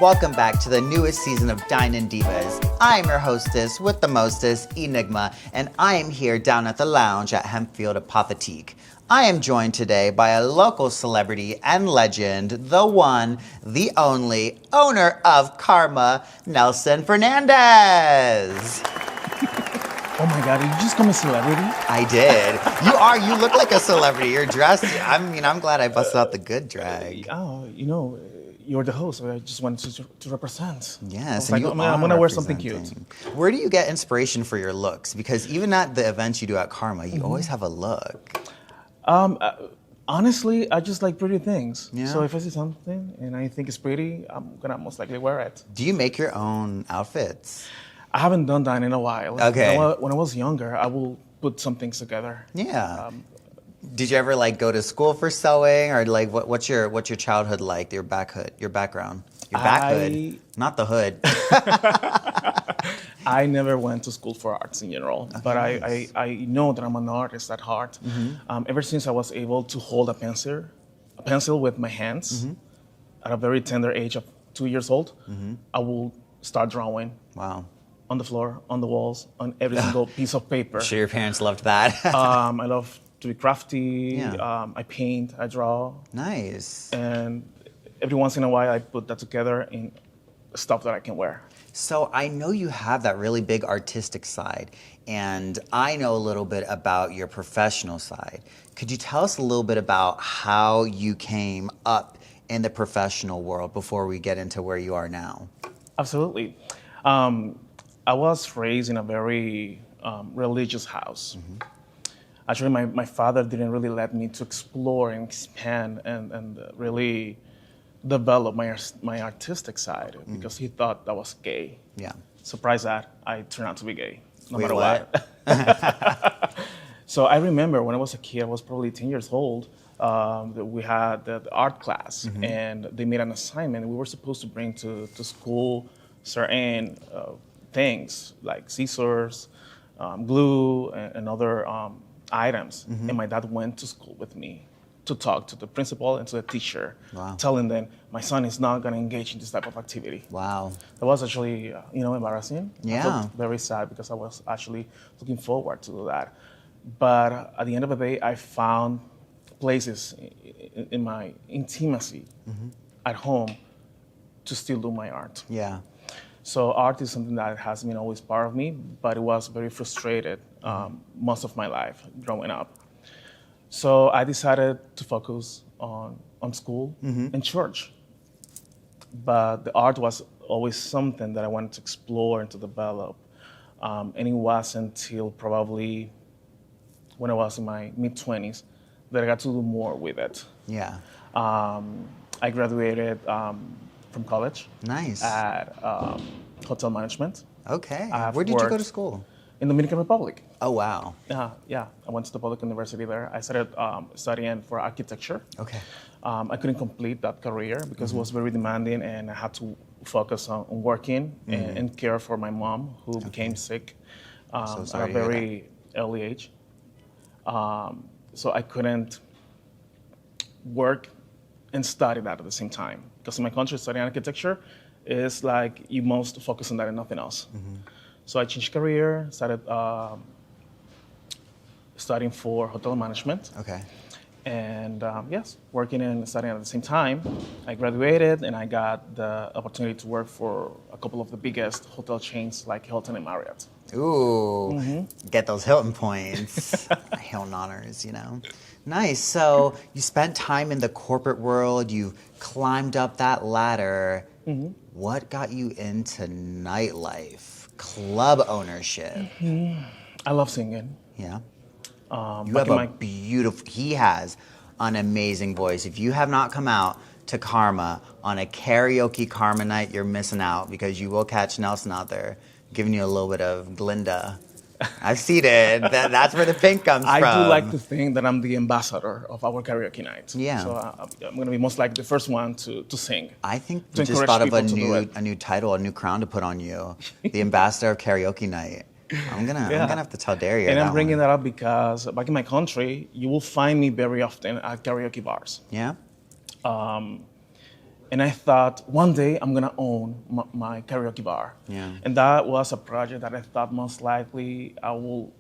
welcome back to the newest season of Dine-In Divas. I am your hostess with the mostest, ENIGMA, and I am here down at the lounge at Hempfield Apotheque. I am joined today by a local celebrity and legend, the one, the only, owner of Karma, Nelson Fernandez. Oh my God, did you just call me celebrity? I did. You look like a celebrity. You're dressed, I'm glad I busted out the good drag. You're the host, so I just wanted to represent. Yes, I'm gonna wear something cute. Where do you get inspiration for your looks? Because even at the events you do at Karma, you always have a look. Honestly, I just like pretty things. Yeah. So if I see something and I think it's pretty, I'm gonna most likely wear it. Do you make your own outfits? I haven't done that in a while. Okay. When I was younger, I will put some things together. Yeah. Did you ever go to school for sewing, or what's your childhood like? Your background, your back hood, not the hood. I never went to school for arts in general, Okay, but nice. I know that I'm an artist at heart. Ever since I was able to hold a pencil with my hands at a very tender age of 2 years old, I will start drawing. Wow. On the floor, on the walls, on every single piece of paper. I'm sure your parents loved that. I love to be crafty. Yeah. I paint, I draw. Nice. And every once in a while, I put that together in stuff that I can wear. So I know you have that really big artistic side, and I know a little bit about your professional side. Could you tell us a little bit about how you came up in the professional world before we get into where you are now? Absolutely. I was raised in a very religious house. Actually, my father didn't really let me to explore and expand and really develop my artistic side because he thought that was gay. Yeah. Surprise that, I turned out to be gay, no Wait, matter what. So I remember when I was a kid, I was probably 10 years old, we had the art class, and they made an assignment. We were supposed to bring to school certain things like scissors, glue, and other items. And my dad went to school with me to talk to the principal and to the teacher, telling them my son is not going to engage in this type of activity. Wow. That was actually, embarrassing. Yeah. I felt very sad because I was actually looking forward to do that. But at the end of the day, I found places in my intimacy at home to still do my art. Yeah. So art is something that has been always part of me, but it was very frustrated most of my life growing up. So I decided to focus on school and church. But the art was always something that I wanted to explore and to develop. And it wasn't until probably when I was in my mid-20s that I got to do more with it. Yeah. I graduated from college. Nice. At hotel management. Okay. Where did you go to school? In the Dominican Republic. Oh, wow. Yeah, I went to the public university there. I started studying for architecture. Okay. I couldn't complete that career because it was very demanding, and I had to focus on working and care for my mom, who became sick at a very early age. So I couldn't work and study that at the same time. Because in my country, studying architecture is like you must focus on that and nothing else. So I changed career, started studying for hotel management. Okay. And yes, working and studying at the same time. I graduated and I got the opportunity to work for a couple of the biggest hotel chains like Hilton and Marriott. Ooh, get those Hilton points, Hilton honors, Nice. So you spent time in the corporate world. You climbed up that ladder. What got you into nightlife, club ownership? I love singing. Yeah. You have he has an amazing voice. If you have not come out to Karma on a karaoke Karma night, you're missing out, because you will catch Nelson out there giving you a little bit of Glinda. I've seen it. That's where the pink comes from. I do like to think that I'm the ambassador of our karaoke night. Yeah. So I'm going to be most likely the first one to sing. I think we just thought of a new title, a new crown to put on you. The ambassador of karaoke night. I'm gonna have to tell Daria. And I'm bringing that up because back in my country, you will find me very often at karaoke bars. Yeah. And And I thought one day I'm gonna own my karaoke bar. Yeah. And that was a project that I thought most likely I will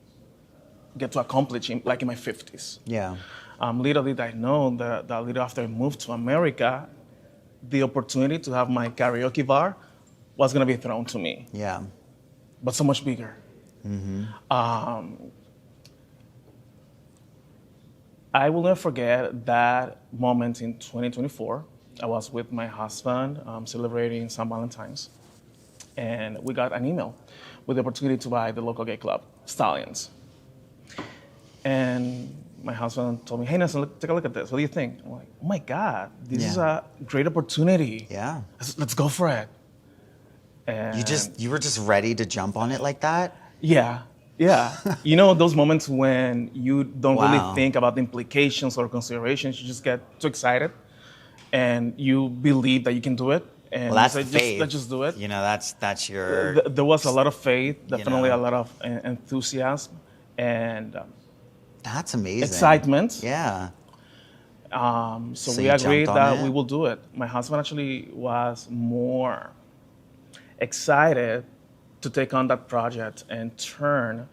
get to accomplish in my 50s. Yeah. Little did I know that little after I moved to America, the opportunity to have my karaoke bar was gonna be thrown to me. Yeah. But so much bigger. I will never forget that moment in 2024. I was with my husband celebrating St. Valentine's, and we got an email with the opportunity to buy the local gay club, Stallions. And my husband told me, "Hey, Nelson, take a look at this. What do you think?" I'm like, "Oh my God, this is a great opportunity. Yeah. Let's go for it." And You were just ready to jump on it like that? yeah. You know those moments when you don't Wow. really think about the implications or considerations, you just get too excited and you believe that you can do it. And Well, that's you say, faith. let's just do it. You know, that's your. There was a lot of faith, definitely know. a lot of enthusiasm and That's amazing. excitement. Yeah. So So we you agreed jumped on that it? we will do it. My husband actually was more excited to take on that project and turn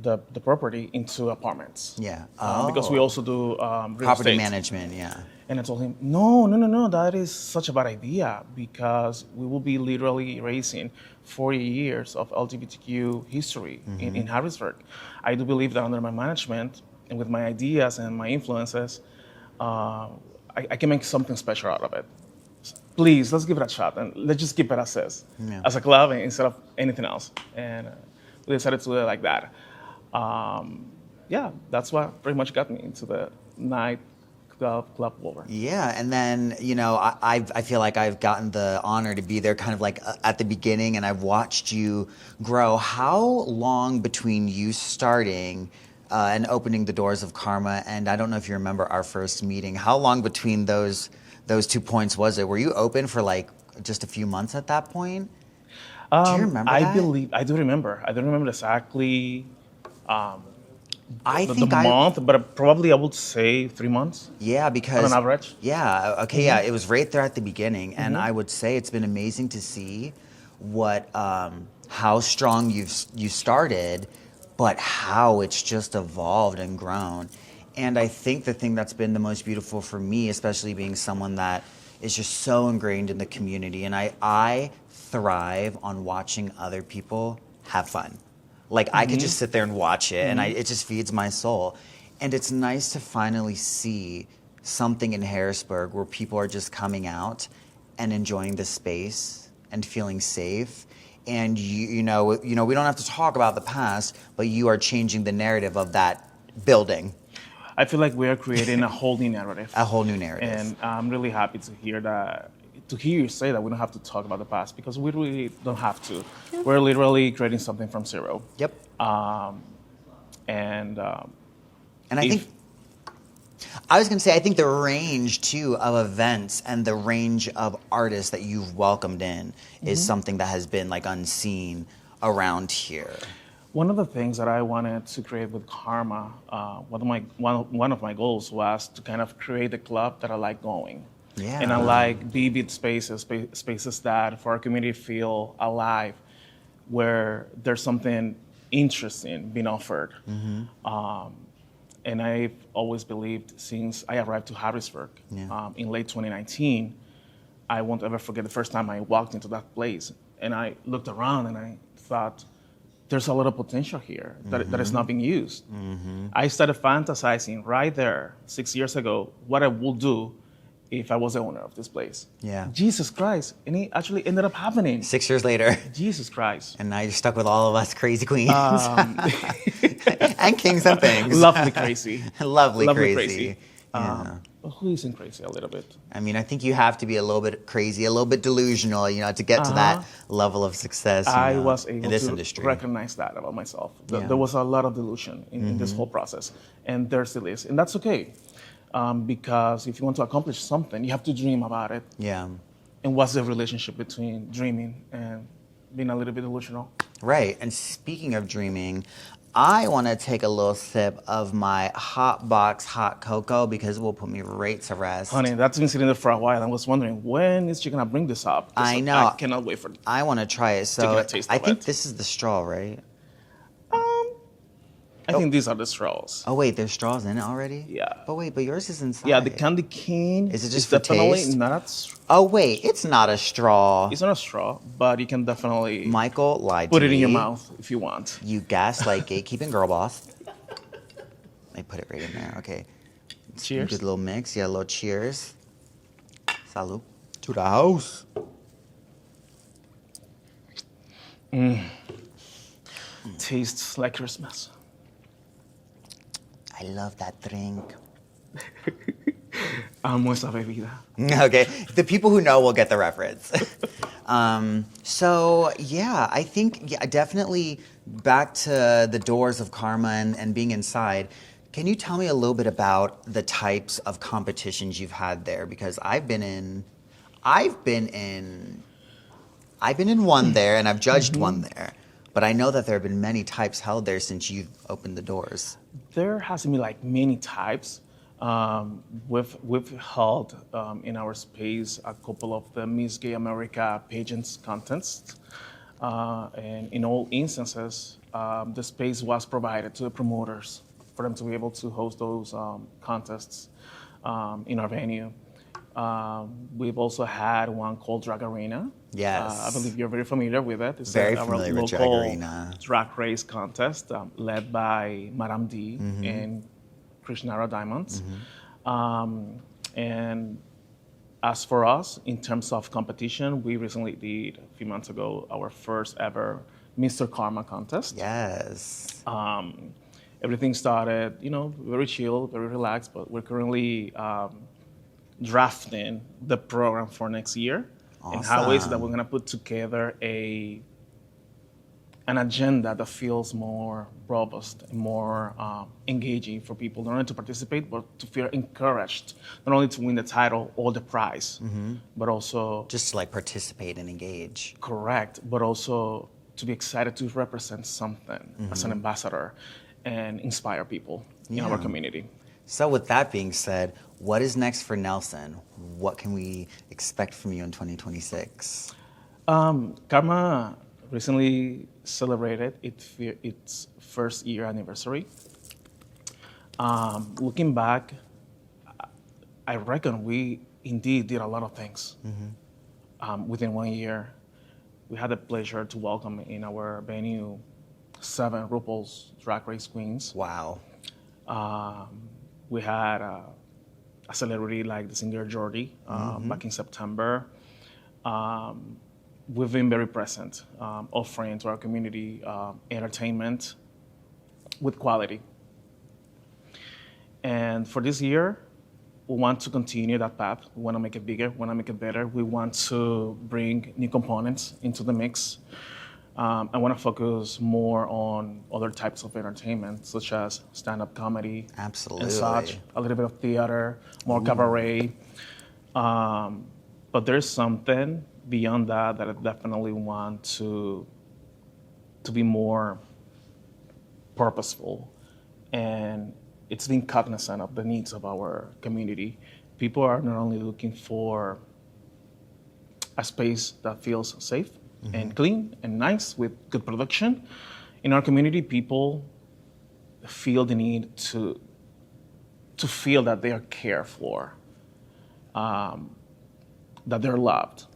the property into apartments. Yeah. Because we also do real Property estate. management. Yeah. And I told him, no, that is such a bad idea because we will be literally erasing 40 years of LGBTQ history in Harrisburg. I do believe that under my management and with my ideas and my influences, I can make something special out of it. Please, let's give it a shot and let's just keep it as a club instead of anything else. And we decided to do it like that. That's what pretty much got me into the nightclub world. Yeah, and then I feel like I've gotten the honor to be there, kind of like at the beginning, and I've watched you grow. How long between you starting and opening the doors of Karma, and I don't know if you remember our first meeting. How long between those 2 points was it? Were you open for like just a few months at that point? Do you remember that? I do remember. I don't remember exactly I the think month, but probably I would say 3 months. Yeah, because on an average. Yeah. Okay. Yeah, it was right there at the beginning, and I would say it's been amazing to see how strong you started, but how it's just evolved and grown. And I think the thing that's been the most beautiful for me, especially being someone that is just so ingrained in the community, and I thrive on watching other people have fun. Like I could just sit there and watch it, and it just feeds my soul. And it's nice to finally see something in Harrisburg where people are just coming out and enjoying the space and feeling safe. And you know, we don't have to talk about the past, but you are changing the narrative of that building. I feel like we are creating a whole new narrative. A whole new narrative. And I'm really happy to hear you say that we don't have to talk about the past because we really don't have to. Yep. We're literally creating something from zero. Yep. And I think I was going to say, I think the range too of events and the range of artists that you've welcomed in is something that has been like unseen around here. One of the things that I wanted to create with Karma, one of my goals was to kind of create a club that I like going. Yeah. And I like vivid spaces that for our community feel alive, where there's something interesting being offered. And I've always believed since I arrived to Harrisburg in late 2019, I won't ever forget the first time I walked into that place. And I looked around and I thought, there's a lot of potential here that is not being used. I started fantasizing right there 6 years ago what I would do if I was the owner of this place. Yeah. Jesus Christ. And it actually ended up happening. 6 years later. Jesus Christ. And now you're stuck with all of us crazy queens. And kings and things. Lovely crazy. Lovely crazy. Yeah. Who isn't crazy a little bit? I mean, I think you have to be a little bit crazy, a little bit delusional, to get to that level of success I was able in this to industry. recognize that about myself. There was a lot of delusion in this whole process, and there still is. And that's okay, because if you want to accomplish something, you have to dream about it. Yeah. And what's the relationship between dreaming and being a little bit delusional? Right. And speaking of dreaming, I want to take a little sip of my hot box hot cocoa because it will put me right to rest. Honey, that's been sitting there for a while. I was wondering, when is she going to bring this up? 'Cause I know. I cannot wait for I want to try it. So taking a taste I of think it. this is the straw, right? I think these are the straws. Oh wait, there's straws in it already? Yeah. But wait, but yours is inside. Yeah, the candy cane Is it just for definitely taste? not Oh wait, it's not a straw. it's not a straw, but you can definitely Michael lied put to it in your me. mouth if you want. You gaslight gatekeeping girl boss. I put it right in there. Okay. Cheers. Good little mix. Yeah, a little cheers. Salud. To the house. Tastes like Christmas. I love that drink. Amo esa bebida. Okay, the people who know will get the reference. So yeah, I think definitely back to the doors of Karma and being inside. Can you tell me a little bit about the types of competitions you've had there? Because I've been in one there and I've judged one there. But I know that there have been many types held there since you've opened the doors. There has been like many types. We've held in our space a couple of the Miss Gay America pageants contests, and in all instances, the space was provided to the promoters for them to be able to host those contests in our venue. We've also had one called Drag Arena. Yes. I believe you're very familiar with it. It's Very our familiar with Drag local Arena. drag race contest led by Madame D and Krishnara Diamonds. And as for us, in terms of competition, we recently did, a few months ago, our first ever Mr. Karma contest. Yes. Everything started, very chill, very relaxed, but we're currently drafting the program for next year and how is that we're going to put together an agenda that feels more robust and more engaging for people, not only to participate, but to feel encouraged, not only to win the title or the prize, but also... Just to like participate and engage. Correct, but also to be excited to represent something as an ambassador and inspire people in our community. So with that being said, what is next for Nelson? What can we expect from you in 2026? Karma recently celebrated its first year anniversary. Looking back, I reckon we indeed did a lot of things within 1 year. We had the pleasure to welcome in our venue 7 RuPaul's Drag Race queens. Wow. We had a celebrity like the singer Jordi back in September. We've been very present, offering to our community entertainment with quality. And for this year, we want to continue that path. We want to make it bigger, we want to make it better. We want to bring new components into the mix. I want to focus more on other types of entertainment, such as stand-up comedy, Absolutely. and such, a little bit of theater, more cabaret. But there's something beyond that I definitely want to be more purposeful, and it's being cognizant of the needs of our community. People are not only looking for a space that feels safe and clean and nice with good production. In our community, people feel the need to feel that they are cared for, that they're loved.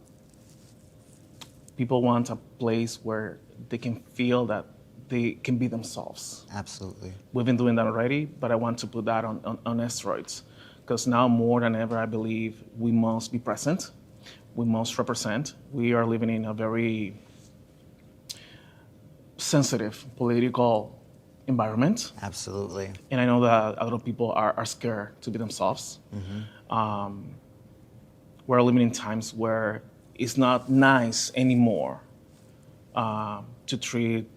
People want a place where they can feel that they can be themselves. Absolutely. We've been doing that already, but I want to put that on steroids, because now more than ever, I believe we must be present. We must represent. We are living in a very sensitive political environment. Absolutely. And I know that a lot of people are scared to be themselves. We're living in times where it's not nice anymore to treat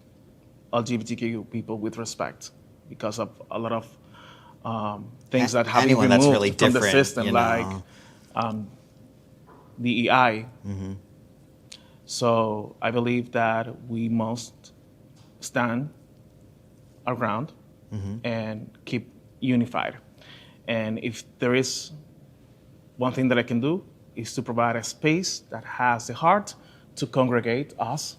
LGBTQ people with respect because of a lot of things that have been Anyone that's removed really from the different, system, you know. like DEI. So I believe that we must stand our ground and keep unified. And if there is one thing that I can do is to provide a space that has the heart to congregate us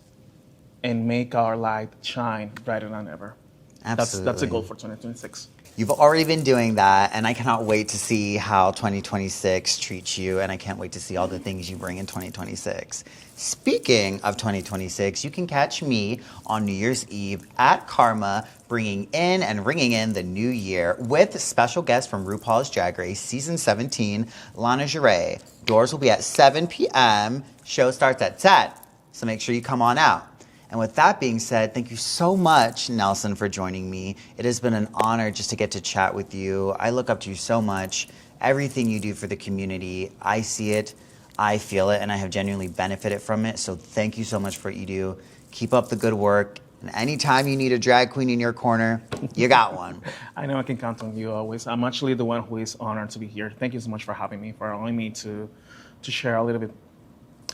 and make our light shine brighter than ever. Absolutely. That's a goal for 2026. You've already been doing that, and I cannot wait to see how 2026 treats you, and I can't wait to see all the things you bring in 2026. Speaking of 2026, you can catch me on New Year's Eve at Karma, bringing in and ringing in the new year with special guests from RuPaul's Drag Race Season 17, Lana Geray. Doors will be at 7 p.m. Show starts at 10, so make sure you come on out. And with that being said, thank you so much, Nelson, for joining me. It has been an honor just to get to chat with you. I look up to you so much. Everything you do for the community, I see it, I feel it, and I have genuinely benefited from it. So thank you so much for what you do. Keep up the good work. And anytime you need a drag queen in your corner, you got one. I know I can count on you always. I'm actually the one who is honored to be here. Thank you so much for having me, for allowing me to share a little bit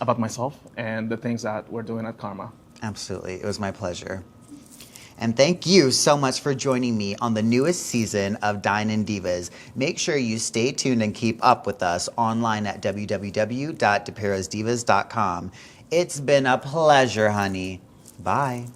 about myself and the things that we're doing at Karma. Absolutely. It was my pleasure. And thank you so much for joining me on the newest season of Dine-In Divas. Make sure you stay tuned and keep up with us online at www.depirosdivas.com. It's been a pleasure, honey. Bye.